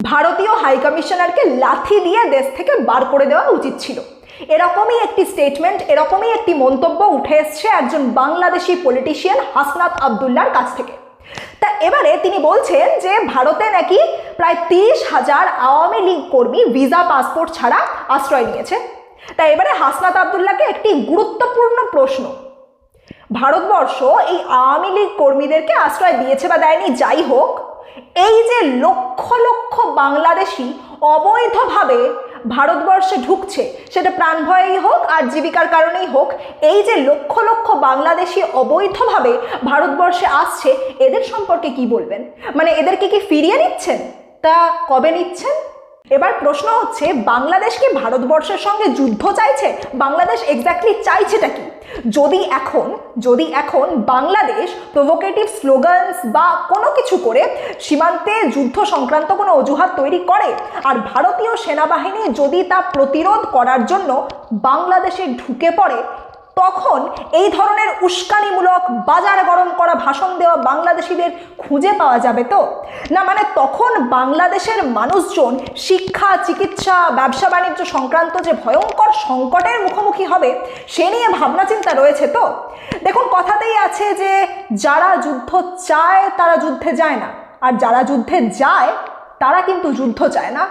ভারতীয় হাইকমিশনারকে লাথি দিয়ে দেশ থেকে বার করে দেওয়া উচিত ছিল। এরকমই একটি স্টেটমেন্ট, এরকমই একটি মন্তব্য উঠে এসছে একজন বাংলাদেশি পলিটিশিয়ান হাসনাত আবদুল্লাহর কাছ থেকে। তা এবারে তিনি বলছেন যে ভারতে নাকি প্রায় 30,000 আওয়ামী লীগ কর্মী ভিসা পাসপোর্ট ছাড়া আশ্রয় নিয়েছে। তা এবারে হাসনাত আবদুল্লাহকে একটি গুরুত্বপূর্ণ প্রশ্ন, ভারতবর্ষ এই আওয়ামী লীগ কর্মীদেরকে আশ্রয় দিয়েছে বা দেয়নি যাই হোক, এই যে লক্ষ লক্ষ বাংলাদেশি অবৈধভাবে ভারতবর্ষে ঢুকছে, সেটা প্রাণভয়েই হোক আর জীবিকার কারণেই হোক, এই যে লক্ষ লক্ষ বাংলাদেশি অবৈধভাবে ভারতবর্ষে আসছে, এদের সম্পর্কে কি বলবেন? মানে এদেরকে কি ফিরিয়ে নিচ্ছেন? তা কবে নিচ্ছেন? এবার প্রশ্ন হচ্ছে, বাংলাদেশ কি ভারতবর্ষের সঙ্গে যুদ্ধ চাইছে? বাংলাদেশ এক্স্যাক্টলি চাইছেটা কি? যদি এখন বাংলাদেশ প্রভোকেটিভ স্লোগানস বা কোনো কিছু করে সীমান্তে যুদ্ধ সংক্রান্ত কোনো অজুহাত তৈরি করে, আর ভারতীয় সেনাবাহিনী যদি তা প্রতিরোধ করার জন্য বাংলাদেশে ঢুকে পড়ে, তখন এই ধরনের উস্কানিমূলক বাজার গরম করা ভাষণ দেওয়া বাংলাদেশিদের খুঁজে পাওয়া যাবে তো? না মানে তখন বাংলাদেশের মানুষজন শিক্ষা, চিকিৎসা, ব্যবসা বাণিজ্য সংক্রান্ত যে ভয়ঙ্কর সংকটের মুখোমুখি হবে, সে নিয়ে ভাবনা চিন্তা রয়েছে তো? দেখুন, কথাতেই আছে যে যারা যুদ্ধ চায় তারা যুদ্ধে যায় না, আর যারা যুদ্ধে যায় তারা কিন্তু যুদ্ধ চায় না।